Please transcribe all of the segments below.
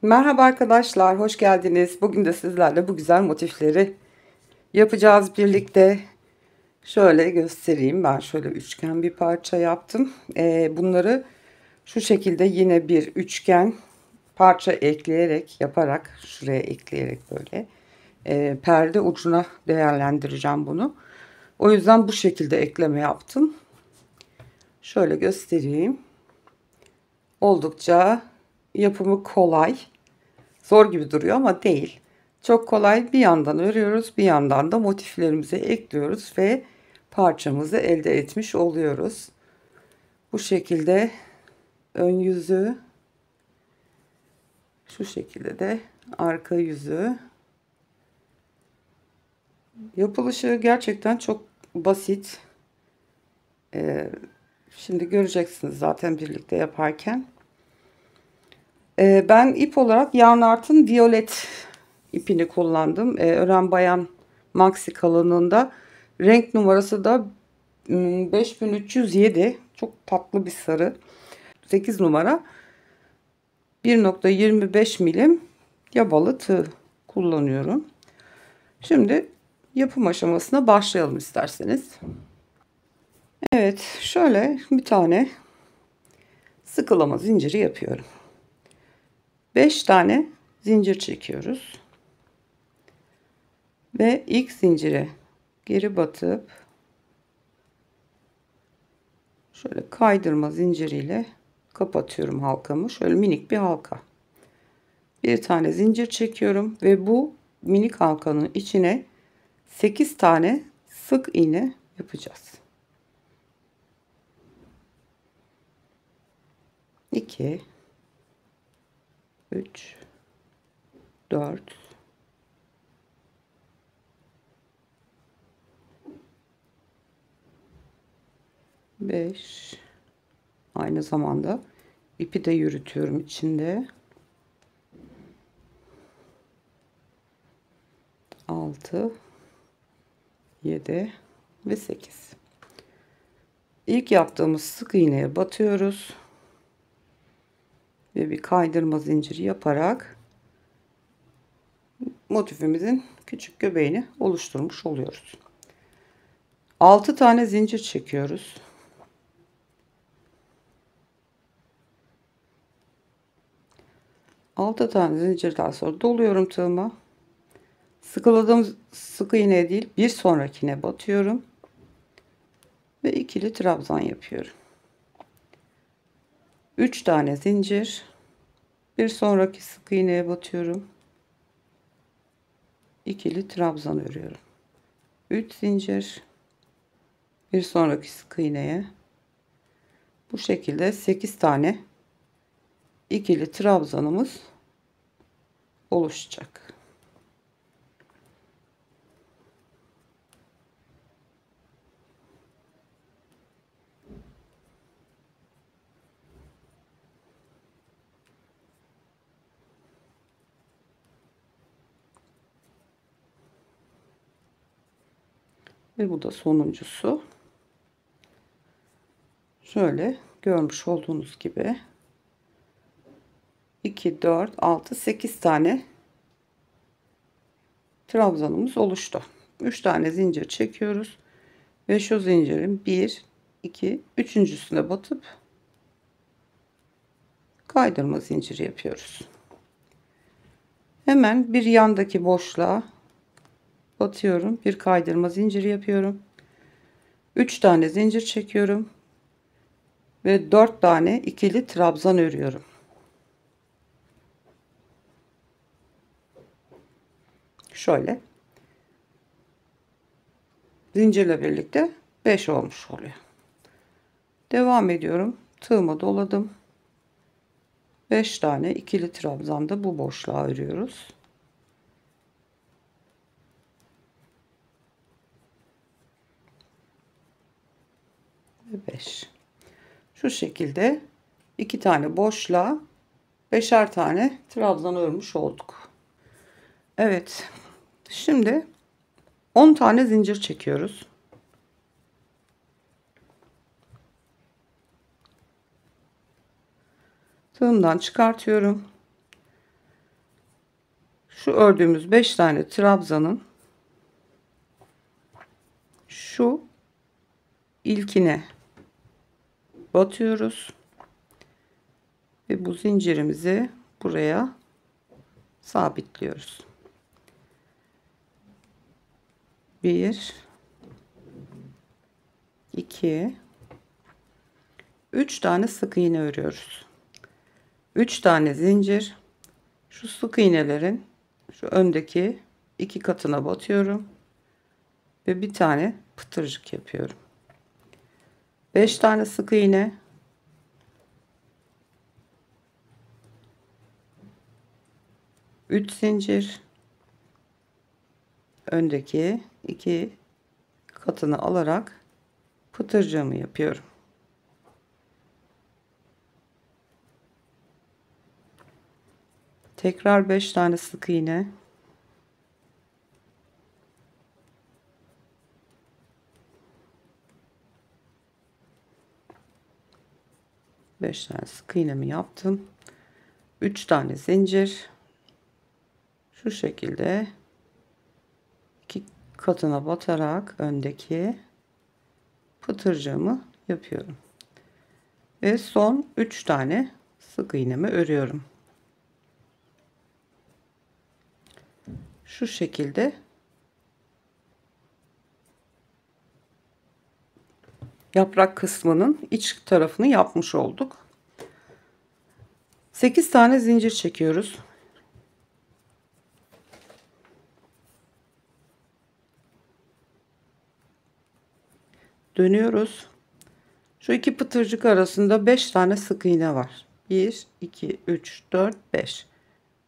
Merhaba arkadaşlar, hoş geldiniz. Bugün de sizlerle bu güzel motifleri yapacağız birlikte. Şöyle göstereyim. Ben şöyle üçgen bir parça yaptım. Bunları şu şekilde yine bir üçgen parça ekleyerek yaparak şuraya ekleyerek böyle perde ucuna değerlendireceğim bunu. O yüzden bu şekilde ekleme yaptım. Şöyle göstereyim. Oldukça yapımı kolay. Zor gibi duruyor ama değil. Çok kolay, bir yandan örüyoruz, bir yandan da motiflerimizi ekliyoruz ve parçamızı elde etmiş oluyoruz. Bu şekilde ön yüzü, şu şekilde de arka yüzü. Yapılışı gerçekten çok basit. Şimdi göreceksiniz zaten birlikte yaparken. Ben ip olarak Yarn Art'ın Violet ipini kullandım. Ören Bayan Maxi kalınlığında. Renk numarası da 5307. Çok tatlı bir sarı. 8 numara. 1,25 milim yabalı tığ kullanıyorum. Şimdi yapım aşamasına başlayalım isterseniz. Evet, şöyle bir tane sıkılama zinciri yapıyorum. 5 tane zincir çekiyoruz. Ve ilk zincire geri batıp şöyle kaydırma zinciriyle kapatıyorum halkamı. Şöyle minik bir halka. Bir tane zincir çekiyorum ve bu minik halkanın içine 8 tane sık iğne yapacağız. 2 3 4 5, aynı zamanda ipi de yürütüyorum içinde. 6 7 ve 8. İlk yaptığımız sık iğneye batıyoruz ve bir kaydırma zinciri yaparak motifimizin küçük göbeğini oluşturmuş oluyoruz. 6 tane zincir çekiyoruz. 6 tane zincirden sonra doluyorum tığıma. Sıkıladığım sık iğne değil, bir sonrakine batıyorum ve ikili trabzan yapıyorum. 3 tane zincir, bir sonraki sık iğneye batıyorum, ikili trabzan örüyorum. 3 zincir, bir sonraki sık iğneye, bu şekilde 8 tane ikili trabzanımız oluşacak. Ve bu da sonuncusu. Şöyle görmüş olduğunuz gibi 2 4 6 8 tane trabzanımız oluştu. 3 tane zincir çekiyoruz ve şu zincirin 1 2 üçüncüsüne batıp kaydırma zinciri yapıyoruz. Hemen bir yandaki boşluğa batıyorum, bir kaydırma zinciri yapıyorum, 3 tane zincir çekiyorum ve 4 tane ikili trabzan örüyorum. Şöyle zincirle birlikte 5 olmuş oluyor. Devam ediyorum. Tığıma doladım. 5 tane ikili trabzan da bu boşluğa örüyoruz. Ve 5. Şu şekilde 2 tane boşluğa 5'er tane trabzan örmüş olduk. Evet. Şimdi 10 tane zincir çekiyoruz. Tığımdan çıkartıyorum. Şu ördüğümüz 5 tane trabzanın şu ilkine batıyoruz ve bu zincirimizi buraya sabitliyoruz. 1 2 3 tane sık iğne örüyoruz. 3 tane zincir, şu sık iğnelerin şu öndeki 2 katına batıyorum ve bir tane pıtırcık yapıyorum. 5 tane sık iğne, 3 zincir, öndeki 2 katını alarak pıtırcığımı yapıyorum. Tekrar 5 tane sık iğne, 5 tane sık iğnemi yaptım. 3 tane zincir, şu şekilde 2 katına batarak öndeki pıtırcığımı yapıyorum ve son 3 tane sık iğnemi örüyorum. Şu şekilde yaprak kısmının iç tarafını yapmış olduk. 8 tane zincir çekiyoruz. Dönüyoruz. Şu iki pıtırcık arasında 5 tane sık iğne var. 1 2 3 4 5.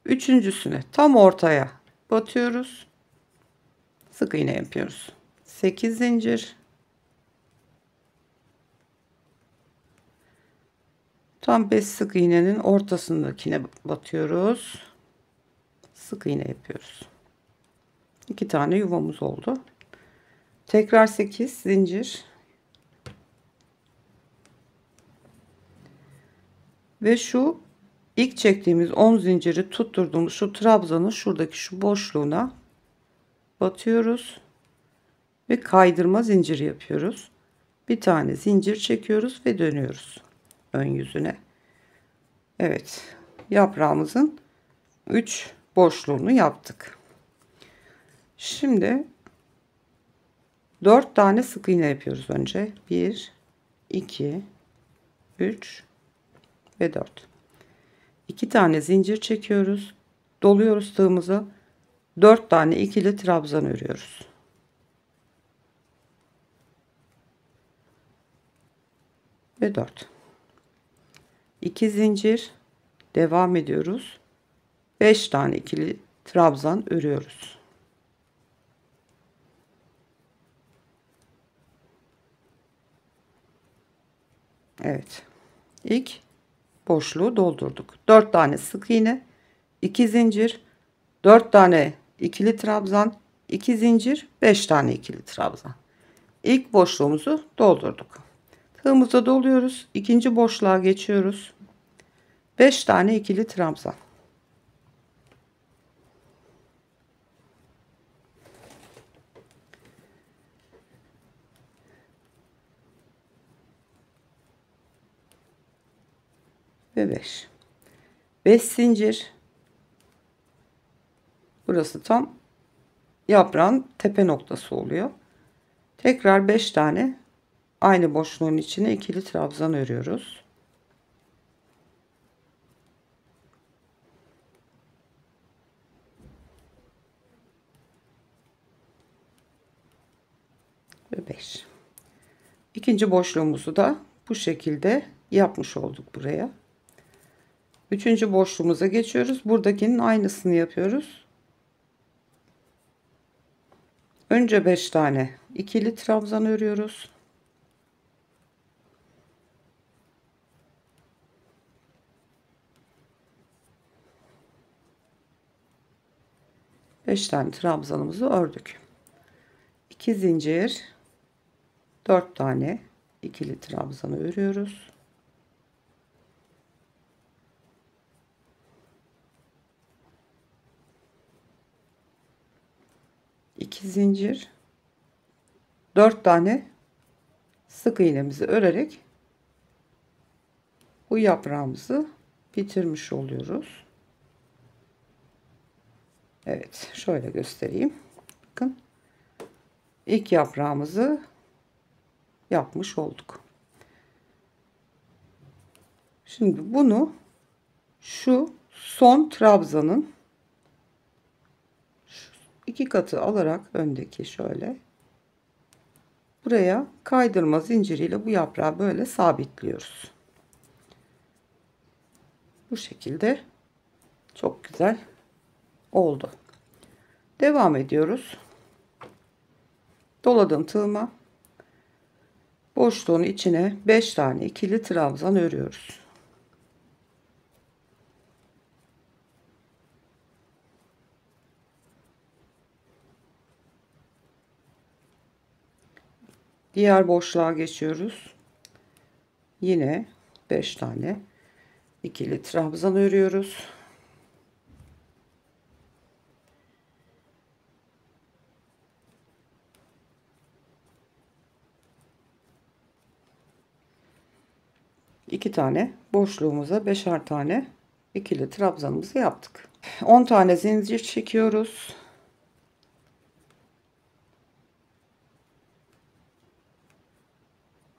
Üçüncüsüne tam ortaya batıyoruz. Sık iğne yapıyoruz. 8 zincir. Tam 5 sık iğnenin ortasındakine batıyoruz. Sık iğne yapıyoruz. 2 tane yuvamız oldu. Tekrar 8 zincir. Ve şu ilk çektiğimiz 10 zinciri tutturduğumuz şu trabzanın şuradaki şu boşluğuna batıyoruz ve kaydırma zinciri yapıyoruz. Bir tane zincir çekiyoruz ve dönüyoruz ön yüzüne. Evet, yaprağımızın 3 boşluğunu yaptık. Şimdi 4 tane sık iğne yapıyoruz önce. 1 2 3 ve 4. 2 tane zincir çekiyoruz. Doluyoruz tığımızı. 4 tane ikili trabzan örüyoruz. Ve 4. 2 zincir, devam ediyoruz. 5 tane ikili trabzan örüyoruz. Evet. İlk boşluğu doldurduk. 4 tane sık iğne, 2 zincir, 4 tane ikili trabzan, 2 zincir, 5 tane ikili trabzan. İlk boşluğumuzu doldurduk. Tığımızı doluyoruz. İkinci boşluğa geçiyoruz. 5 tane ikili trabzan. Ve 5. 5 zincir. Burası tam yaprağın tepe noktası oluyor. Tekrar 5 tane aynı boşluğun içine ikili trabzan örüyoruz. Ve 5. İkinci boşluğumuzu da bu şekilde yapmış olduk buraya. Üçüncü boşluğumuza geçiyoruz. Buradakinin aynısını yapıyoruz. Önce 5 tane ikili trabzan örüyoruz. Beş tane trabzanımızı ördük. 2 zincir, 4 tane ikili trabzanı örüyoruz. 2 zincir, 4 tane sık iğnemizi örerek bu yaprağımızı bitirmiş oluyoruz. Evet, şöyle göstereyim. Bakın, ilk yaprağımızı yapmış olduk. Şimdi bunu şu son trabzanın iki katı alarak, öndeki şöyle buraya kaydırma zinciriyle bu yaprağı böyle sabitliyoruz. Bu şekilde çok güzel oldu. Devam ediyoruz. Doladığım tığıma boşluğun içine 5 tane ikili trabzan örüyoruz. Diğer boşluğa geçiyoruz. Yine 5 tane ikili trabzan örüyoruz. İki tane boşluğumuza beşer tane ikili trabzanımızı yaptık. 10 tane zincir çekiyoruz.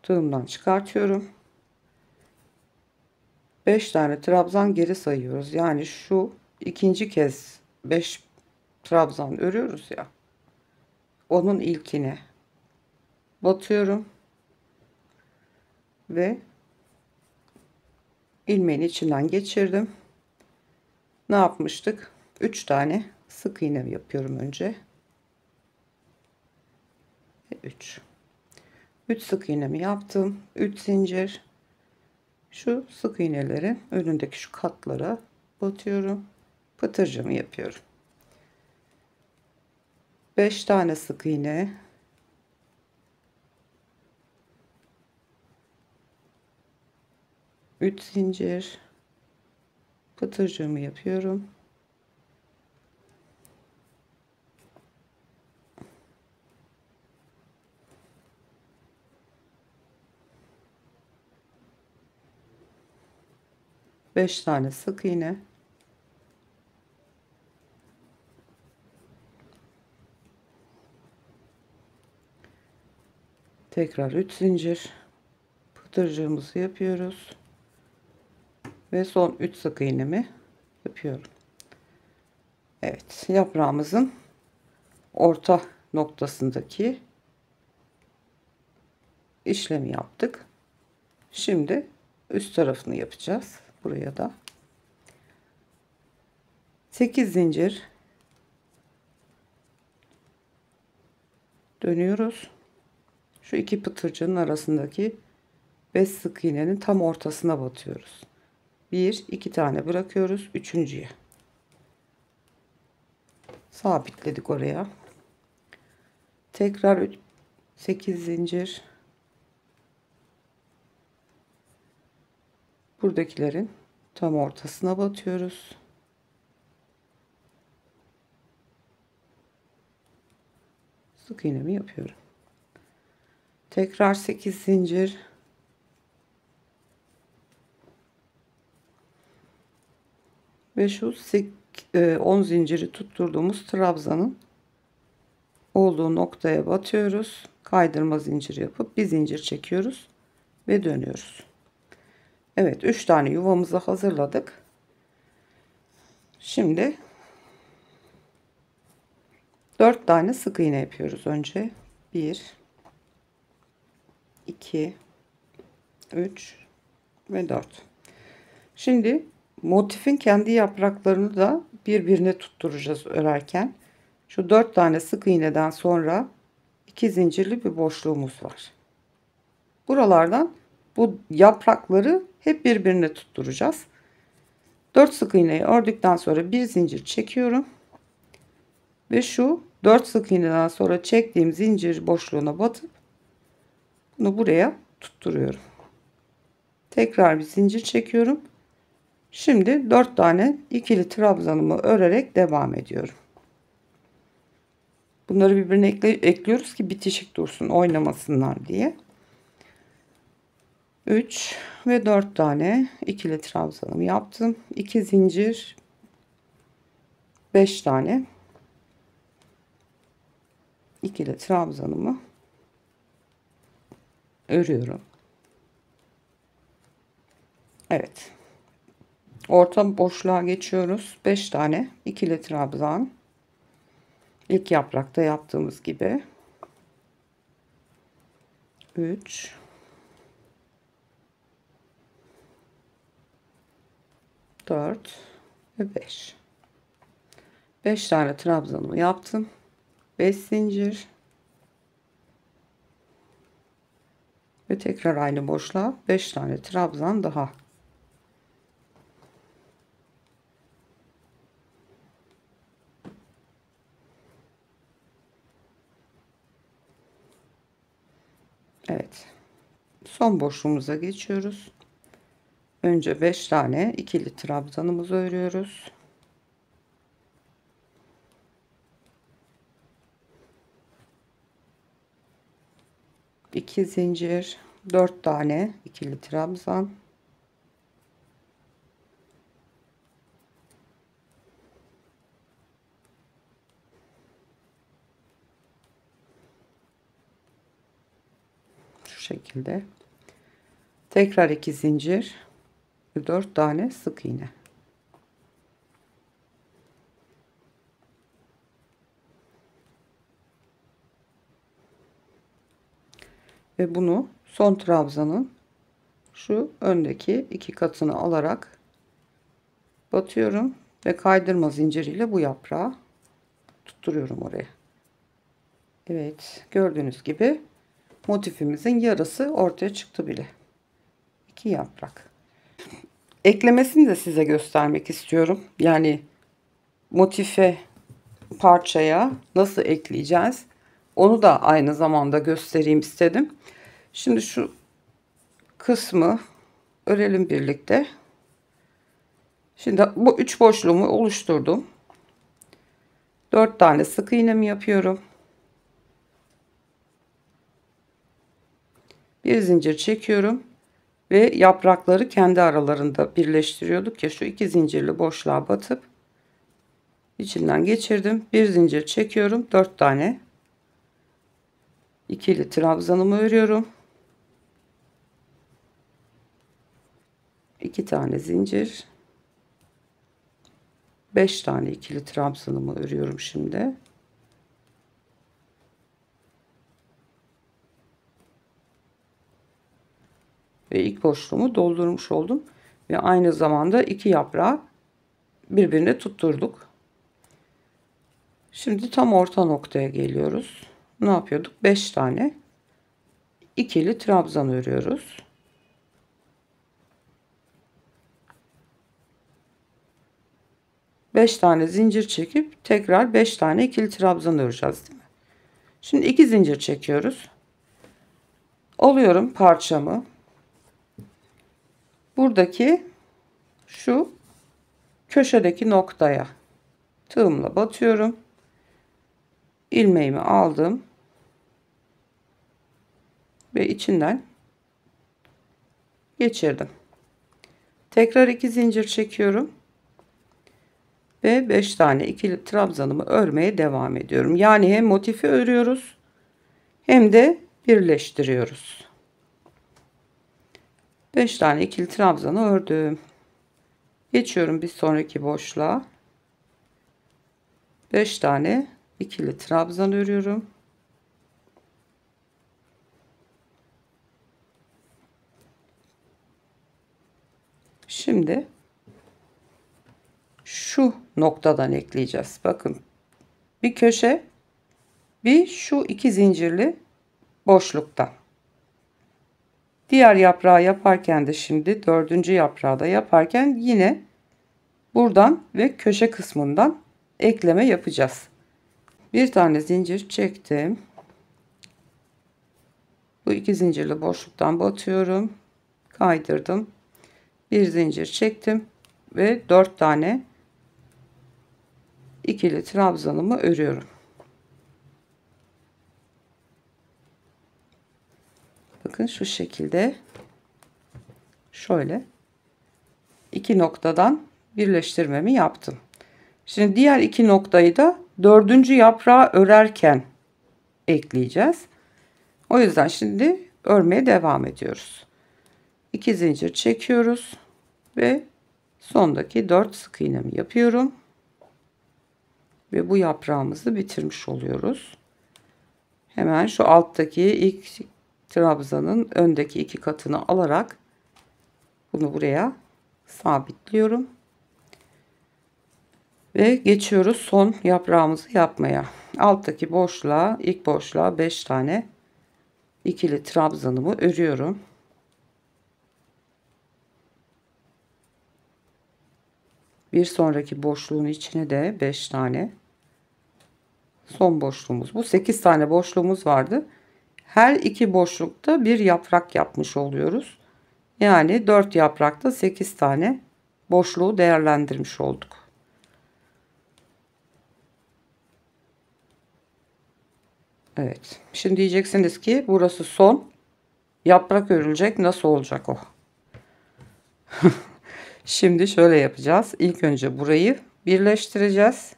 Tığımdan çıkartıyorum. 5 tane trabzan geri sayıyoruz. Yani şu ikinci kez 5 trabzan örüyoruz ya. Onun ilkine batıyorum ve ilmeğin içinden geçirdim. Ne yapmıştık? 3 tane sık iğne yapıyorum önce. 3 sık iğnemi yaptım. 3 zincir. Şu sık iğnelerin önündeki şu katlara batıyorum. Pıtırcımı yapıyorum. 5 tane sık iğne. Üç zincir. Pıtırcımı yapıyorum. Beş tane sık iğne. Tekrar 3 zincir. Pıtırcığımızı yapıyoruz. Ve son 3 sık iğnemi yapıyorum. Evet, yaprağımızın orta noktasındaki işlemi yaptık. Şimdi üst tarafını yapacağız. Buraya da 8 zincir dönüyoruz. Şu iki pıtırcının arasındaki 5 sık iğnenin tam ortasına batıyoruz. 1 2 tane bırakıyoruz, üçüncüye sabitledik oraya. Tekrar 8 zincir, buradakilerin tam ortasına batıyoruz. Sık iğnemi yapıyorum. Tekrar 8 zincir, ve şu 10 zinciri tutturduğumuz trabzanın olduğu noktaya batıyoruz. Kaydırma zincir yapıp bir zincir çekiyoruz ve dönüyoruz. Evet, 3 tane yuvamızı hazırladık. Şimdi 4 tane sık iğne yapıyoruz önce. 1 2 3 ve 4. Şimdi motifin kendi yapraklarını da birbirine tutturacağız örerken. Şu 4 tane sık iğneden sonra 2 zincirli bir boşluğumuz var. Buralardan bu yaprakları hep birbirine tutturacağız. 4 sık iğneyi ördükten sonra bir zincir çekiyorum ve şu 4 sık iğneden sonra çektiğim zincir boşluğuna batıp bunu buraya tutturuyorum. Tekrar bir zincir çekiyorum. Şimdi 4 tane ikili trabzanımı örerek devam ediyorum. Bunları birbirine ekliyoruz ki bitişik dursun, oynamasınlar diye. 3 ve 4 tane ikili trabzanımı yaptım. 2 zincir, 5 tane ikili trabzanımı örüyorum. Evet. Orta boşluğa geçiyoruz. 5 tane ikili trabzan. İlk yaprakta yaptığımız gibi. 3 4 ve 5. 5 tane trabzanımı yaptım. 5 zincir ve tekrar aynı boşluğa 5 tane trabzan daha. Evet. Son boşluğumuza geçiyoruz. Önce 5 tane ikili trabzanımızı örüyoruz. İki zincir, 4 tane ikili trabzan. Şu şekilde. Tekrar 2 zincir, 4 tane sık iğne. Ve bunu son trabzanın şu öndeki iki katını alarak batıyorum ve kaydırma zinciriyle bu yaprağı tutturuyorum oraya. Evet, gördüğünüz gibi motifimizin yarısı ortaya çıktı bile. 2 yaprak. Eklemesini de size göstermek istiyorum. Yani motife, parçaya nasıl ekleyeceğiz? Onu da aynı zamanda göstereyim istedim. Şimdi şu kısmı örelim birlikte. Şimdi bu 3 boşluğumu oluşturdum. 4 tane sık iğnemi yapıyorum. Bir zincir çekiyorum ve yaprakları kendi aralarında birleştiriyorduk ya, şu 2 zincirli boşluğa batıp içinden geçirdim. Bir zincir çekiyorum. 4 tane ikili trabzanımı örüyorum. 2 tane zincir, 5 tane ikili trabzanımı örüyorum şimdi. Ve ilk boşluğumu doldurmuş oldum ve aynı zamanda iki yaprağı birbirine tutturduk. Şimdi tam orta noktaya geliyoruz. Ne yapıyorduk? 5 tane ikili trabzan örüyoruz. Beş tane zincir çekip tekrar 5 tane ikili trabzan öreceğiz, değil mi? Şimdi 2 zincir çekiyoruz. Alıyorum parçamı. Buradaki şu köşedeki noktaya tığımla batıyorum. İlmeğimi aldım ve içinden geçirdim. Tekrar 2 zincir çekiyorum ve 5 tane ikili trabzanımı örmeye devam ediyorum. Yani hem motifi örüyoruz hem de birleştiriyoruz. 5 tane ikili trabzanı ördüm. Geçiyorum bir sonraki boşluğa. 5 tane ikili trabzan örüyorum. Şimdi şu noktadan ekleyeceğiz. Bakın, bir köşe, bir şu iki zincirli boşlukta. Diğer yaprağı yaparken de, şimdi dördüncü yaprağı da yaparken yine buradan ve köşe kısmından ekleme yapacağız. Bir tane zincir çektim. Bu iki zincirli boşluktan batıyorum. Kaydırdım. Bir zincir çektim ve 4 tane ikili trabzanımı örüyorum. bakın şu şekilde şöyle iki noktadan birleştirmemi yaptım. Şimdi diğer iki noktayı da dördüncü yaprağı örerken ekleyeceğiz. O yüzden şimdi örmeye devam ediyoruz. 2 zincir çekiyoruz ve sondaki 4 sık iğnemi yapıyorum ve bu yaprağımızı bitirmiş oluyoruz. Hemen şu alttaki ilk trabzanın öndeki iki katını alarak bunu buraya sabitliyorum ve geçiyoruz son yaprağımızı yapmaya. Alttaki boşluğa, ilk boşluğa 5 tane ikili trabzanımı örüyorum. Bir sonraki boşluğun içine de 5 tane. Son boşluğumuz bu. 8 tane boşluğumuz vardı. Her iki boşlukta bir yaprak yapmış oluyoruz. Yani 4 yaprakta 8 tane boşluğu değerlendirmiş olduk. Evet. Şimdi diyeceksiniz ki burası son. Yaprak örülecek. Nasıl olacak o? Şimdi şöyle yapacağız. İlk önce burayı birleştireceğiz.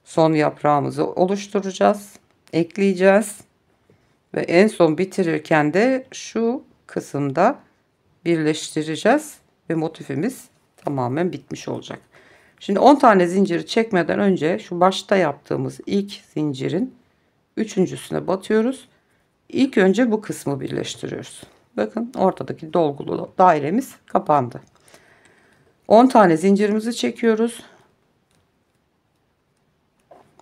Son yaprağımızı oluşturacağız. Ekleyeceğiz. Ve en son bitirirken de şu kısımda birleştireceğiz. Ve motifimiz tamamen bitmiş olacak. Şimdi 10 tane zinciri çekmeden önce şu başta yaptığımız ilk zincirin üçüncüsüne batıyoruz. İlk önce bu kısmı birleştiriyoruz. Bakın ortadaki dolgulu dairemiz kapandı. 10 tane zincirimizi çekiyoruz.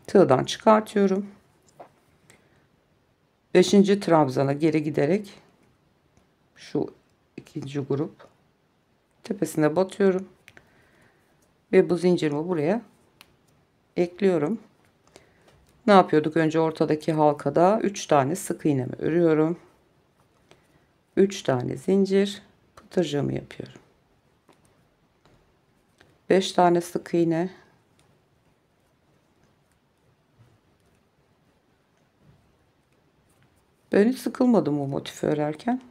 Tığdan çıkartıyorum. 5. trabzana geri giderek şu ikinci grup tepesine batıyorum. Ve bu zincirimi buraya ekliyorum. Ne yapıyorduk? Önce ortadaki halkada 3 tane sık iğnemi örüyorum. 3 tane zincir pıtırcığımı yapıyorum. 5 tane sık iğne. Ben hiç sıkılmadım bu motifi örerken.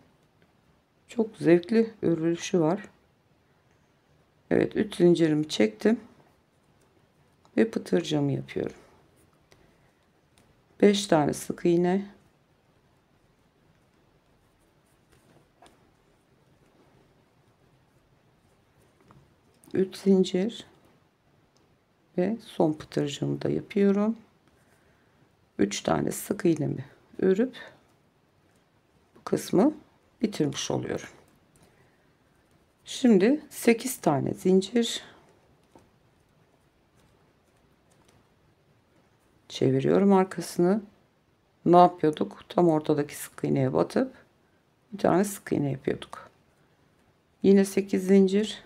Çok zevkli örülüşü var. Evet, 3 zincirimi çektim ve pıtırcığımı yapıyorum. 5 tane sık iğne. Üç zincir ve son pıtırcığımı da yapıyorum. 3 tane sık iğnemi örüp bu kısmı bitirmiş oluyorum. Şimdi 8 tane zincir çeviriyorum arkasını. Ne yapıyorduk? Tam ortadaki sık iğneye batıp bir tane sık iğne yapıyorduk. Yine 8 zincir.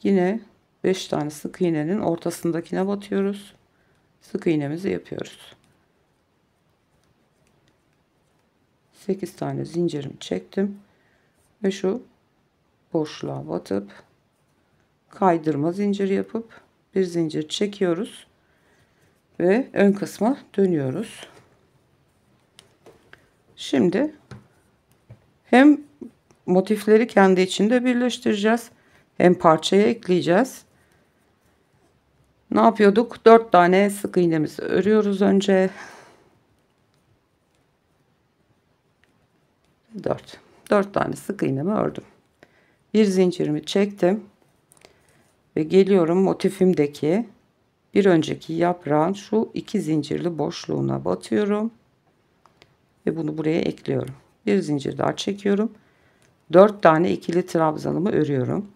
Yine 5 tane sık iğnenin ortasındakine batıyoruz. Sık iğnemizi yapıyoruz. 8 tane zincirimi çektim ve şu boşluğa batıp kaydırma zinciri yapıp bir zincir çekiyoruz ve ön kısma dönüyoruz. Şimdi hem motifleri kendi içinde birleştireceğiz, hem parçaya ekleyeceğiz. Ne yapıyorduk? 4 tane sık iğnemizi örüyoruz önce. 4 tane sık iğnemi ördüm. Bir zincirimi çektim ve geliyorum motifimdeki bir önceki yaprağın şu iki zincirli boşluğuna batıyorum ve bunu buraya ekliyorum. Bir zincir daha çekiyorum. 4 tane ikili trabzanımı örüyorum.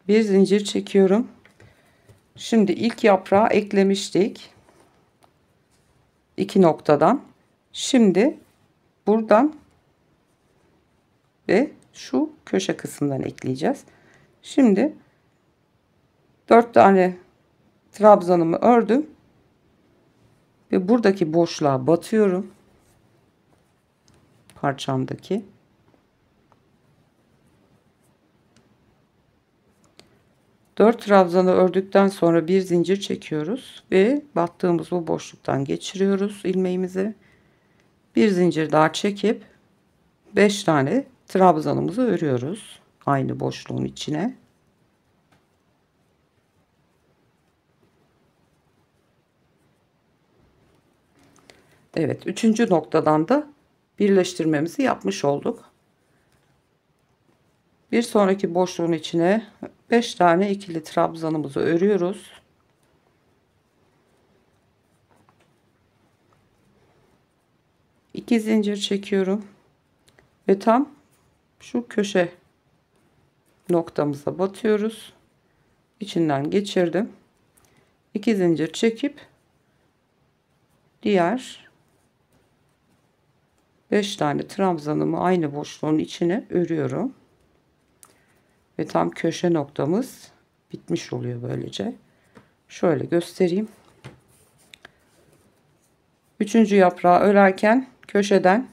Bir zincir çekiyorum. Şimdi ilk yaprağı eklemiştik. 2 noktadan. Şimdi buradan ve şu köşe kısımdan ekleyeceğiz. Şimdi 4 tane trabzanımı ördüm ve buradaki boşluğa batıyorum. Parçamdaki 4 trabzanı ördükten sonra bir zincir çekiyoruz ve battığımız bu boşluktan geçiriyoruz ilmeğimizi. Bir zincir daha çekip 5 tane trabzanımızı örüyoruz aynı boşluğun içine. Evet, üçüncü noktadan da birleştirmemizi yapmış olduk. Bir sonraki boşluğun içine 5 tane ikili trabzanımızı örüyoruz. İki zincir çekiyorum ve tam şu köşe noktamıza batıyoruz. İçinden geçirdim. 2 zincir çekip diğer 5 tane trabzanımı aynı boşluğun içine örüyorum. Ve tam köşe noktamız bitmiş oluyor böylece. Şöyle göstereyim. Üçüncü yaprağı örerken köşeden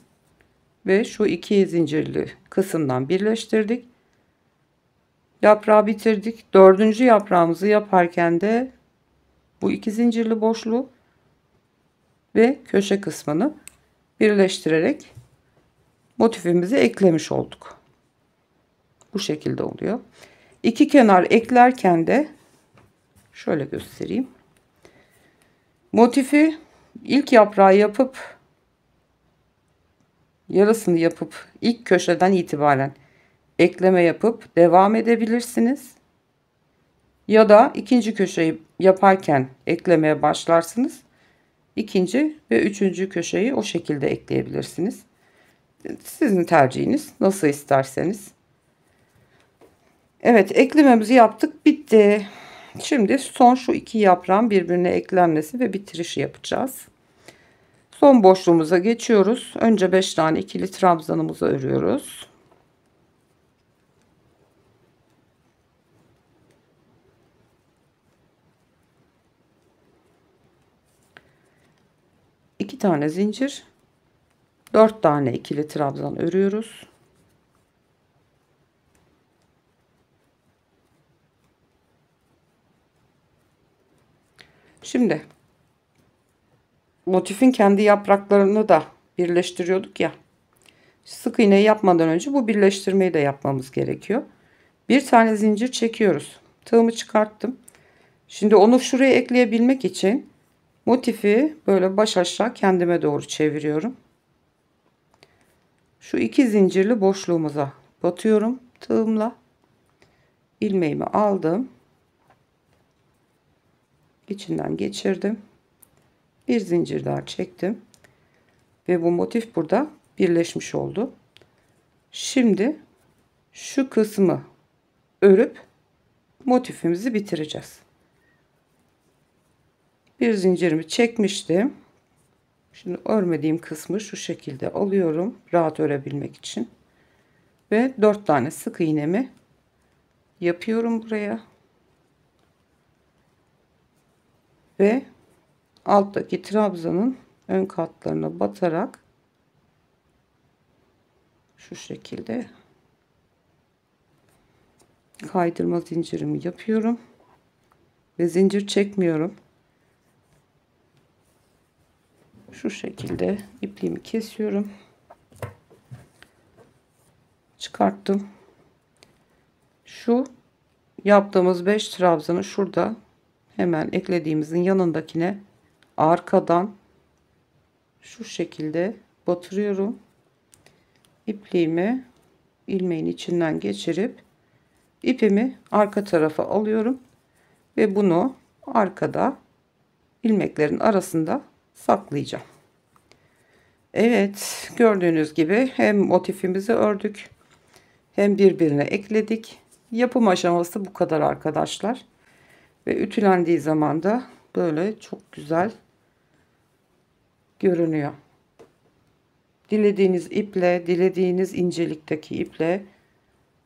ve şu iki zincirli kısımdan birleştirdik. Yaprağı bitirdik. Dördüncü yaprağımızı yaparken de bu iki zincirli boşluğu ve köşe kısmını birleştirerek motifimizi eklemiş olduk. Bu şekilde oluyor. İki kenar eklerken de şöyle göstereyim. Motifi ilk yaprağı yapıp yarısını yapıp ilk köşeden itibaren ekleme yapıp devam edebilirsiniz. Ya da ikinci köşeyi yaparken eklemeye başlarsınız. İkinci ve üçüncü köşeyi o şekilde ekleyebilirsiniz. Sizin tercihiniz, nasıl isterseniz. Evet, eklememizi yaptık, bitti. Şimdi son şu iki yaprağın birbirine eklenmesi ve bitirişi yapacağız. Son boşluğumuza geçiyoruz. Önce 5 tane ikili trabzanımızı örüyoruz. İki tane zincir, 4 tane ikili trabzan örüyoruz. Şimdi motifin kendi yapraklarını da birleştiriyorduk ya. Sık iğne yapmadan önce bu birleştirmeyi de yapmamız gerekiyor. Bir tane zincir çekiyoruz. Tığımı çıkarttım. Şimdi onu şuraya ekleyebilmek için motifi böyle baş aşağı kendime doğru çeviriyorum. Şu iki zincirli boşluğumuza batıyorum tığımla. İlmeğimi aldım. İçinden geçirdim. Bir zincir daha çektim. Ve bu motif burada birleşmiş oldu. Şimdi şu kısmı örüp motifimizi bitireceğiz. Bir zincirimi çekmiştim. Şimdi örmediğim kısmı şu şekilde alıyorum rahat örebilmek için. Ve 4 tane sık iğnemi yapıyorum buraya. Ve alttaki trabzanın ön katlarına batarak şu şekilde kaydırma zincirimi yapıyorum ve zincir çekmiyorum. Şu şekilde ipliğimi kesiyorum. Çıkarttım. Şu yaptığımız 5 trabzanı şurada hemen eklediğimizin yanındakine arkadan şu şekilde batırıyorum. İpliğimi ilmeğin içinden geçirip ipimi arka tarafa alıyorum ve bunu arkada ilmeklerin arasında saklayacağım. Evet, gördüğünüz gibi hem motifimizi ördük hem birbirine ekledik. Yapım aşaması bu kadar arkadaşlar. Ve ütülendiği zaman da böyle çok güzel görünüyor. Dilediğiniz iple, dilediğiniz incelikteki iple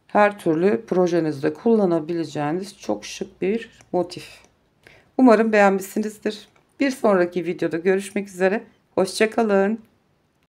her türlü projenizde kullanabileceğiniz çok şık bir motif. Umarım beğenmişsinizdir. Bir sonraki videoda görüşmek üzere. Hoşça kalın.